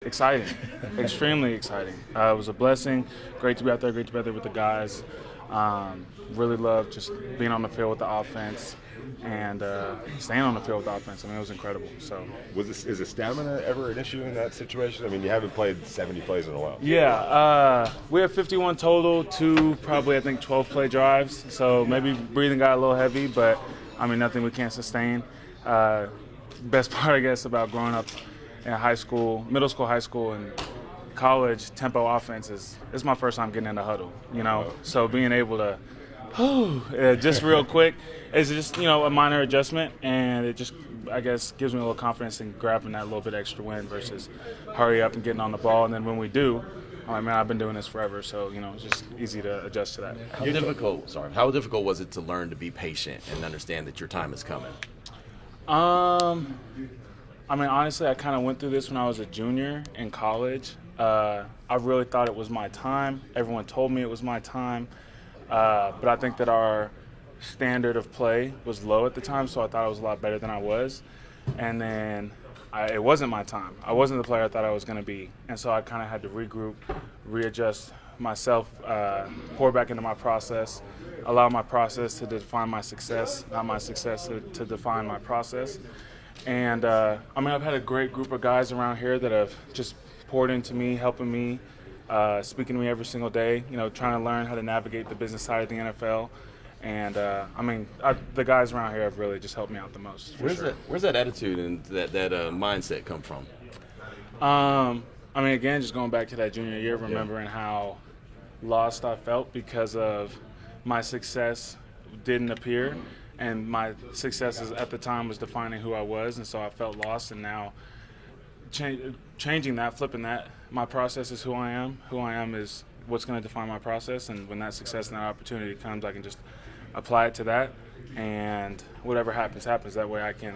Exciting, extremely exciting. It was a blessing. Great to be out there, great to be out there with the guys. Really loved just being on the field with the offense and staying on the field with the offense. I mean, it was incredible. So, Is the stamina ever an issue in that situation? I mean, you haven't played 70 plays in a while. yeah, we have 51 total, two probably I think 12 play drives. So maybe breathing got a little heavy, but I mean nothing we can't sustain. Best part I guess about growing up in high school, middle school, high school, and college, tempo offense it's my first time getting in the huddle, you know. So being able to, just real quick, is just, you know, a minor adjustment, and it just, I guess, gives me a little confidence in grabbing that little bit extra win versus hurry up and getting on the ball. And then when we do, I'm like, man, I've been doing this forever, so, you know, it's just easy to adjust to that. How difficult was it to learn to be patient and understand that your time is coming? I mean, honestly, I kind of went through this when I was a junior in college. I really thought it was my time. Everyone told me it was my time. But I think that our standard of play was low at the time, so I thought I was a lot better than I was. And then it wasn't my time. I wasn't the player I thought I was going to be. And so I kind of had to regroup, readjust myself, pour back into my process, allow my process to define my success, not my success to define my process. And, I mean, I've had a great group of guys around here that have just poured into me, helping me, speaking to me every single day, you know, trying to learn how to navigate the business side of the NFL. And, I mean, the guys around here have really just helped me out the most. Where's that attitude and that mindset come from? I mean, again, just going back to that junior year, remembering how lost I felt because of my success didn't appear. And my successes at the time was defining who I was, and so I felt lost. And now changing that, flipping that, my process is who I am. Who I am is what's going to define my process. And when that success and that opportunity comes, I can just apply it to that. And whatever happens, happens. That way I can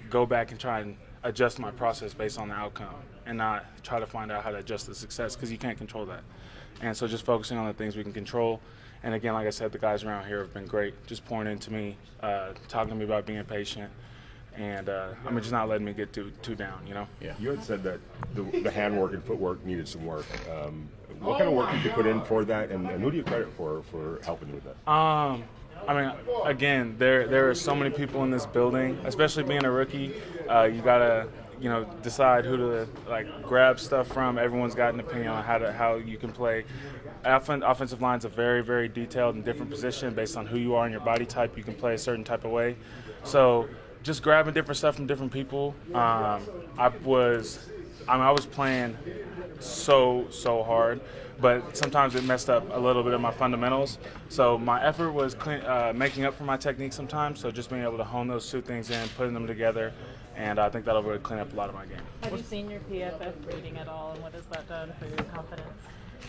go back and try and adjust my process based on the outcome and not try to find out how to adjust the success, because you can't control that. And so just focusing on the things we can control. And again, like I said, the guys around here have been great, just pouring into me, talking to me about being patient, and I mean, just not letting me get too down, you know? Yeah. You had said that the handwork and footwork needed some work. What kind of work did you put in for that, and who do you credit for helping you with that? I mean, again, there are so many people in this building, especially being a rookie. You gotta, you know, decide who to grab stuff from. Everyone's got an opinion on how you can play. Offensive line's a very, very detailed and different position based on who you are and your body type. You can play a certain type of way. So just grabbing different stuff from different people. I was playing so hard, but sometimes it messed up a little bit of my fundamentals. So my effort was making up for my technique sometimes. So just being able to hone those two things in, putting them together, and I think that'll really clean up a lot of my game. Have you seen your PFF rating at all, and what has that done for your confidence?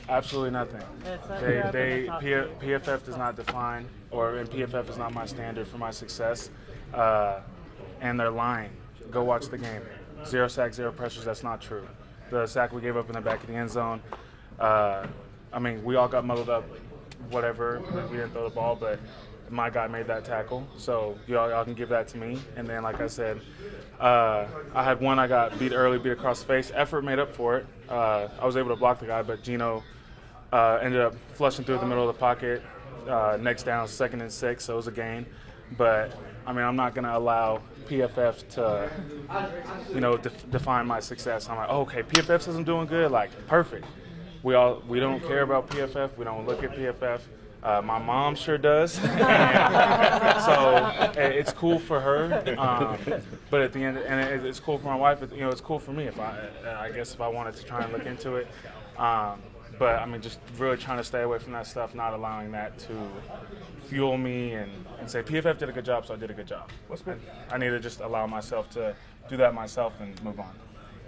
Absolutely nothing. PFF does not define, and PFF is not my standard for my success. And they're lying. Go watch the game. 0 sacks, 0 pressures. That's not true. The sack we gave up in the back of the end zone. I mean, we all got muddled up, whatever. We didn't throw the ball, but my guy made that tackle. So y'all can give that to me. And then, like I said, I had one I got beat early, beat across the face. Effort made up for it. I was able to block the guy, but GENO ended up flushing through the middle of the pocket. Next down, 2nd and 6, so it was a gain. But, I mean, I'm not going to allow PFF to, you know, define my success. I'm like, oh, okay, PFF says I'm doing good. Like, perfect. We don't care about PFF. We don't look at PFF. My mom sure does. So it's cool for her, but at the end, and it's cool for my wife. You know, it's cool for me if I guess if I wanted to try and look into it. But I mean, just really trying to stay away from that stuff, not allowing that to fuel me and say PFF did a good job, so I did a good job. I need to just allow myself to do that myself and move on.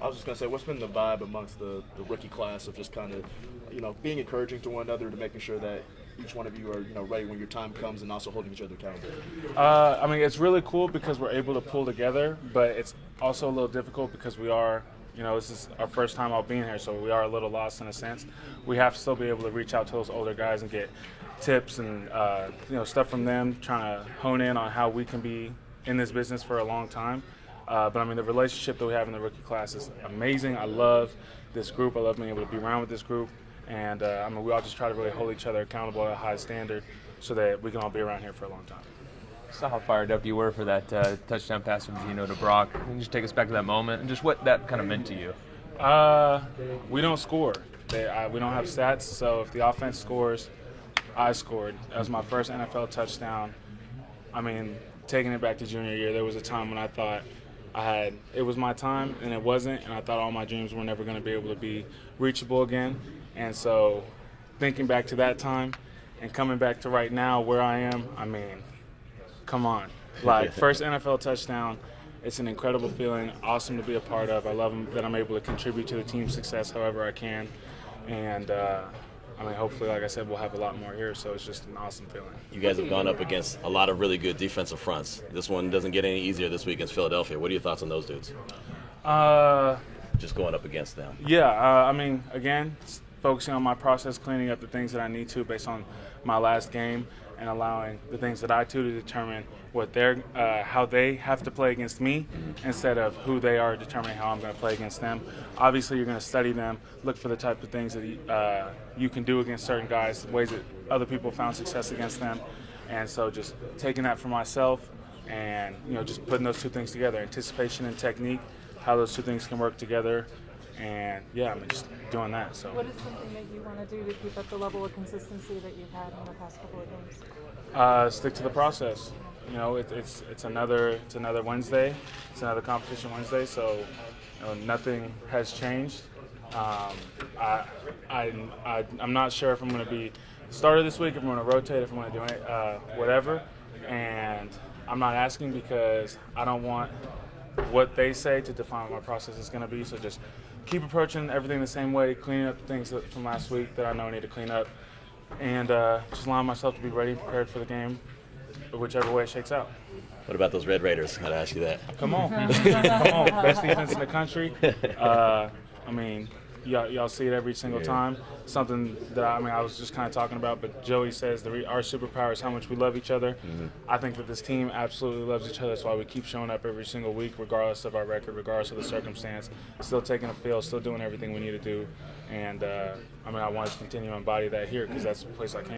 I was just going to say, what's been the vibe amongst the rookie class of just kind of, you know, being encouraging to one another, to making sure that each one of you are, you know, ready when your time comes, and also holding each other accountable? I mean, it's really cool because we're able to pull together, but it's also a little difficult because we are, you know, this is our first time out being here, so we are a little lost in a sense. We have to still be able to reach out to those older guys and get tips and, you know, stuff from them, trying to hone in on how we can be in this business for a long time. But I mean, the relationship that we have in the rookie class is amazing. I love this group. I love being able to be around with this group. And I mean, we all just try to really hold each other accountable at a high standard so that we can all be around here for a long time. Saw how fired up you were for that touchdown pass from GENO to Brock. Can you just take us back to that moment and just what that kind of meant to you? We don't score. We don't have stats, so if the offense scores, I scored. That was my first NFL touchdown. I mean, taking it back to junior year, there was a time when I thought it was my time, and it wasn't, and I thought all my dreams were never going to be able to be reachable again. And so thinking back to that time and coming back to right now where I am, I mean, come on. Like, first NFL touchdown, it's an incredible feeling, awesome to be a part of. I love that I'm able to contribute to the team's success however I can. And, I mean, hopefully, like I said, we'll have a lot more here, so it's just an awesome feeling. You guys have gone up against a lot of really good defensive fronts. This one doesn't get any easier this week against Philadelphia. What are your thoughts on those dudes? Just going up against them. Yeah, I mean, again, focusing on my process, cleaning up the things that I need to based on my last game, and allowing the things that I do to determine what how they have to play against me instead of who they are determining how I'm going to play against them. Obviously, you're going to study them, look for the type of things that you can do against certain guys, ways that other people found success against them. And so just taking that for myself and, just putting those two things together, anticipation and technique, how those two things can work together. And, yeah, I mean, just doing that. So. What is something that you want to do to keep up the level of consistency that you've had in the past couple of games? Stick to the process. It's another Wednesday. It's another competition Wednesday, so nothing has changed. I'm not sure if I'm going to be starter this week, if I'm going to rotate, if I'm going to do whatever. And I'm not asking because I don't want what they say to define what my process is going to be. So just keep approaching everything the same way, cleaning up the things from last week that I know I need to clean up, and just allowing myself to be ready and prepared for the game, whichever way it shakes out. What about those Red Raiders? Got to ask you that. Come on. Come on. Best defense in the country. I mean, y'all see it every single time. Something that I was just kind of talking about, but Joey says our superpower is how much we love each other. Mm-hmm. I think that this team absolutely loves each other. That's why we keep showing up every single week, regardless of our record, regardless of the circumstance. Still taking the field, still doing everything we need to do. And, I want to continue to embody that here because that's the place I came